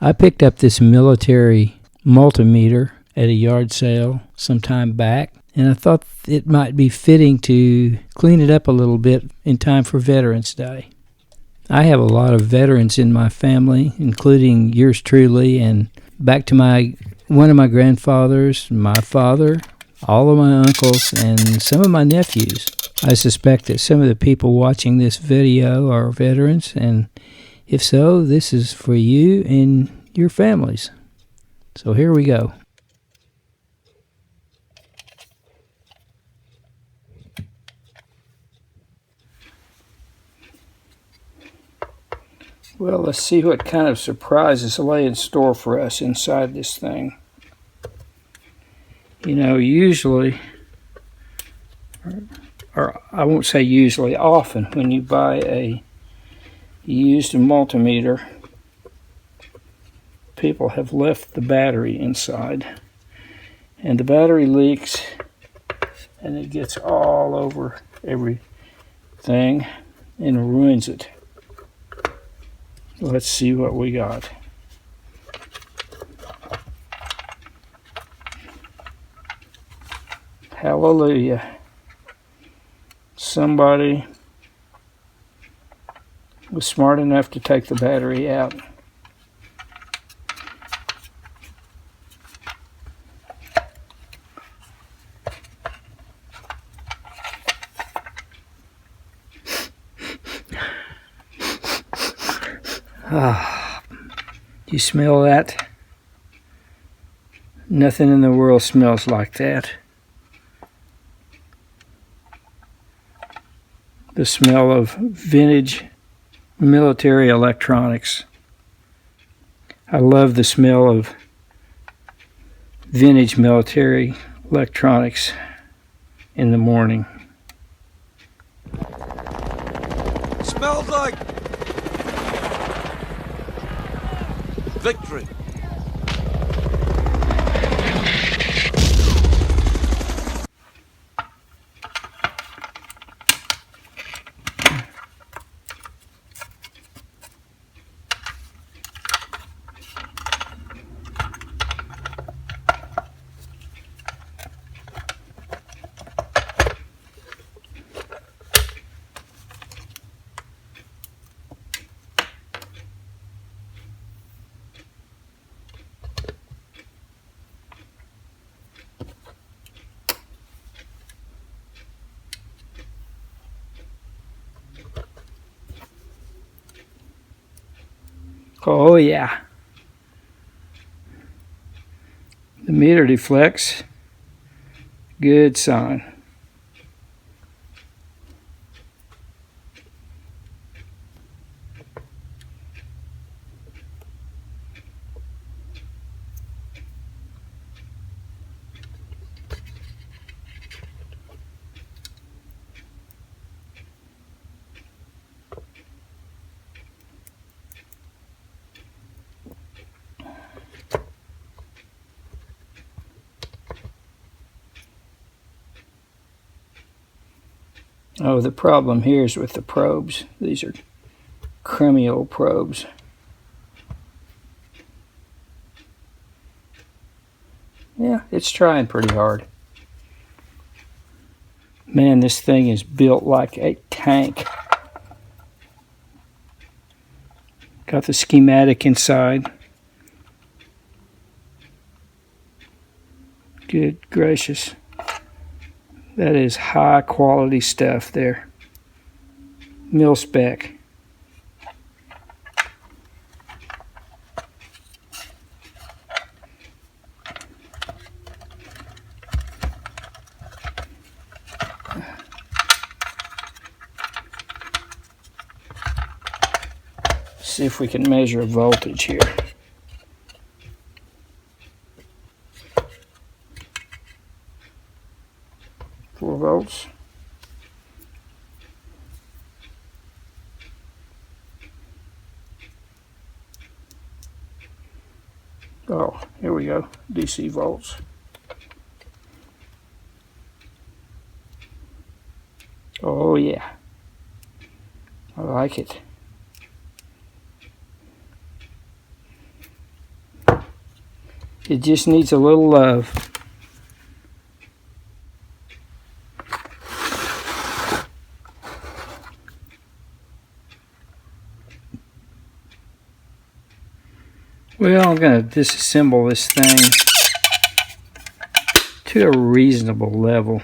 I picked up this military multimeter at a yard sale some time back, and I thought it might be fitting to clean it up a little bit in time for Veterans Day. I have a lot of veterans in my family, including yours truly, and back to one of my grandfathers, my father, all of my uncles, and some of my nephews. I suspect that some of the people watching this video are veterans, and if so, this is for you and your families. So here we go. Well, let's see what kind of surprises lay in store for us inside this thing. You know, usually, or I won't say usually, often when you buy a used multimeter, people have left the battery inside, and the battery leaks and it gets all over everything and ruins it. Let's see what we got. Hallelujah. Somebody was smart enough to take the battery out. Ah, do you smell that? Nothing in the world smells like that. The smell of vintage military electronics. I love the smell of vintage military electronics in the morning. Smells like victory. Oh yeah. The meter deflects. Good sign. Oh, the problem here is with the probes. These are crummy old probes. Yeah, it's trying pretty hard. Man, this thing is built like a tank. Got the schematic inside. Good gracious. That is high quality stuff there. Mil spec. See if we can measure voltage here. Volts. Oh, here we go. DC volts. Oh yeah. I like it. It just needs a little love. Well, I'm going to disassemble this thing to a reasonable level.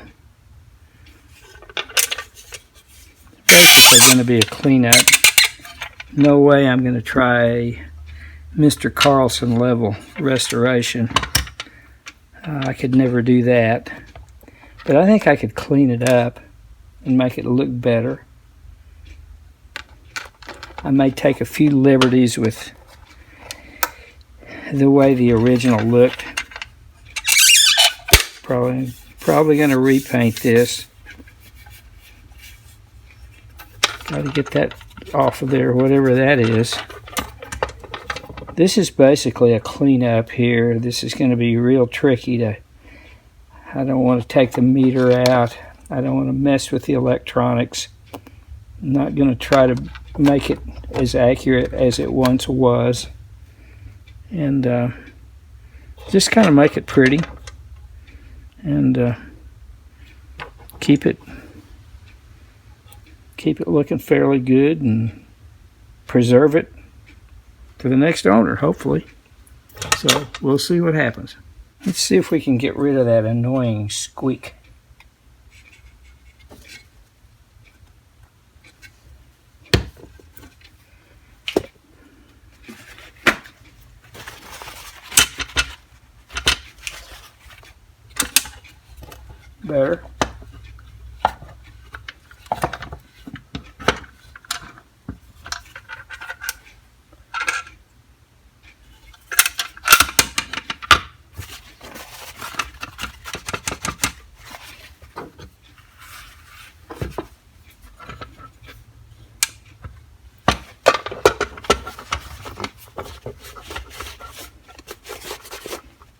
Basically going to be a cleanup. No way I'm going to try Mr. Carlson level restoration. I could never do that. But I think I could clean it up and make it look better. I may take a few liberties with the way the original looked. Probably going to repaint this. Got to get that off of there, whatever that is. This is basically a cleanup here. This is going to be real tricky to. I don't want to take the meter out. I don't want to mess with the electronics. I'm not going to try to make it as accurate as it once was. And just kind of make it pretty and keep it looking fairly good and preserve it for the next owner, hopefully. So we'll see what happens. Let's see if we can get rid of that annoying squeak. Better.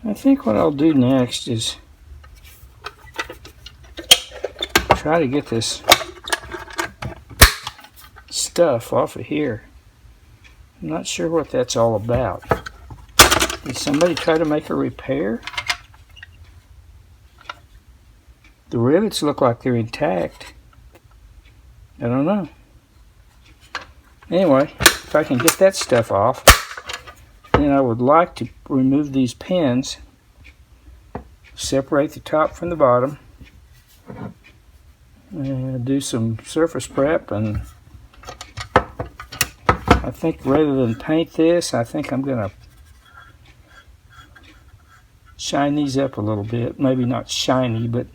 I think what I'll do next is try to get this stuff off of here. I'm not sure what that's all about. Did somebody try to make a repair? The rivets look like they're intact. I don't know. Anyway, if I can get that stuff off, then I would like to remove these pins, separate the top from the bottom, and do some surface prep. And I think rather than paint this, I think I'm going to shine these up a little bit. Maybe not shiny, but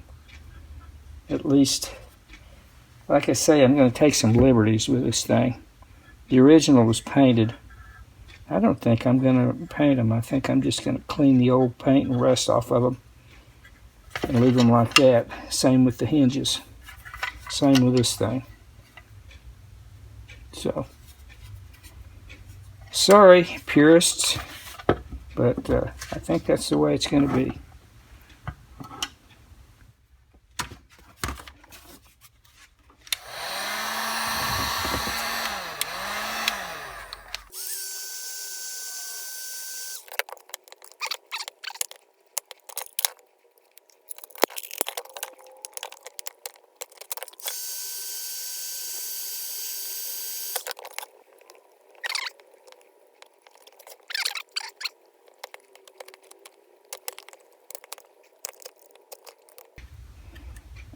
at least, like I say, I'm going to take some liberties with this thing. The original was painted. I don't think I'm going to paint them. I think I'm just going to clean the old paint and rust off of them and leave them like that. Same with the hinges. Same with this thing. So, sorry, purists, but I think that's the way it's going to be.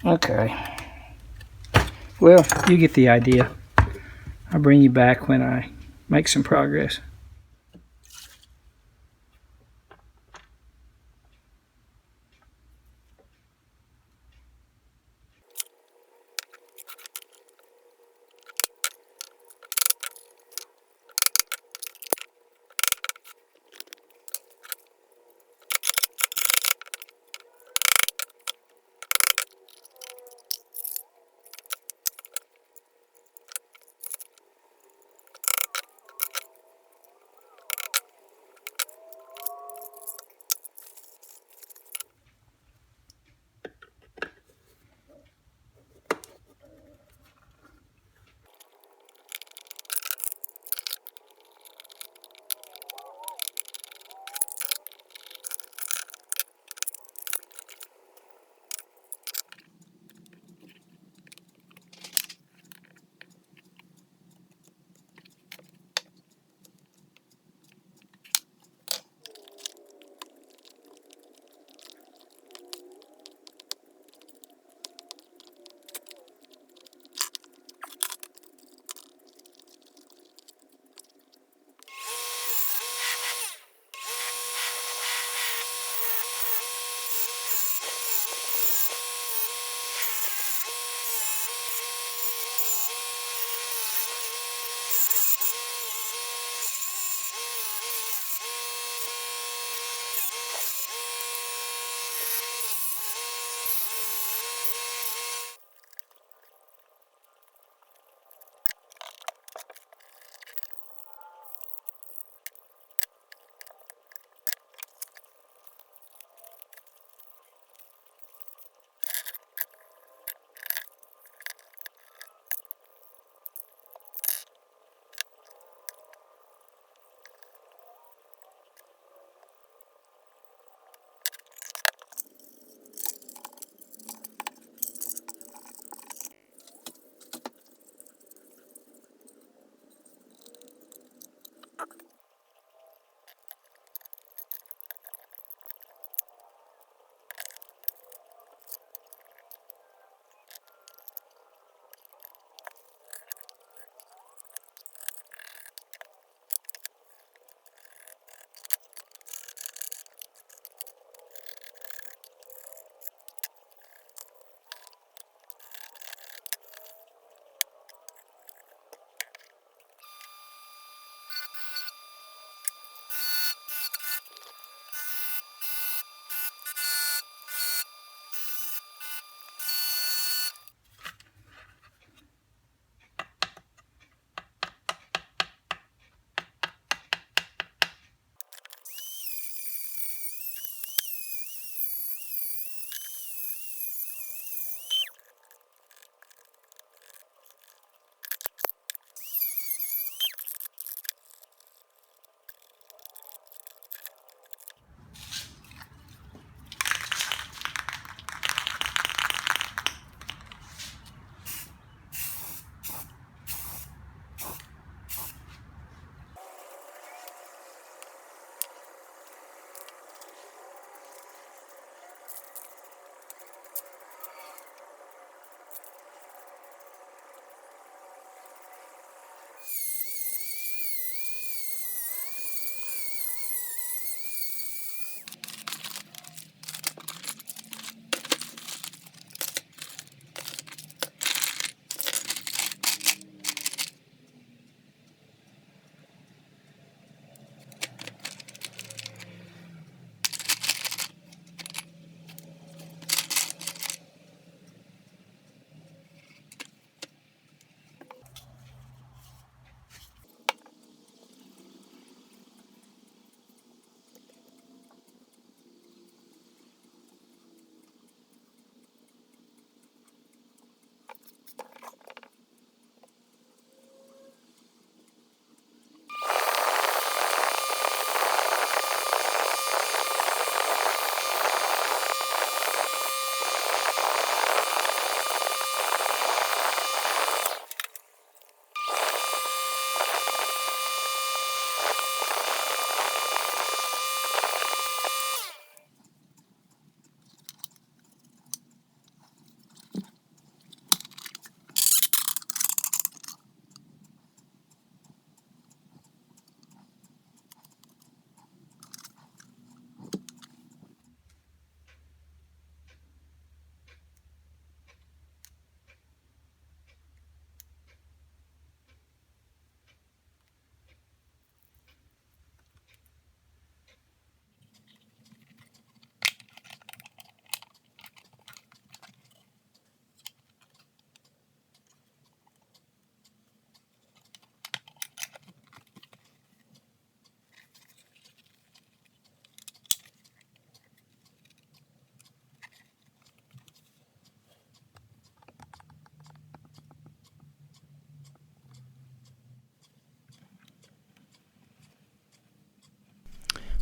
Okay. Well, you get the idea. I'll bring you back when I make some progress.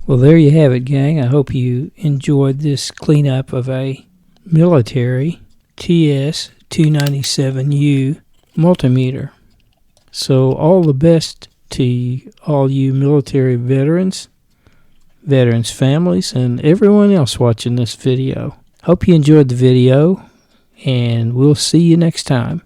Well, there you have it, gang. I hope you enjoyed this cleanup of a military TS-297U multimeter. So all the best to all you military veterans, veterans' families, and everyone else watching this video. Hope you enjoyed the video, and we'll see you next time.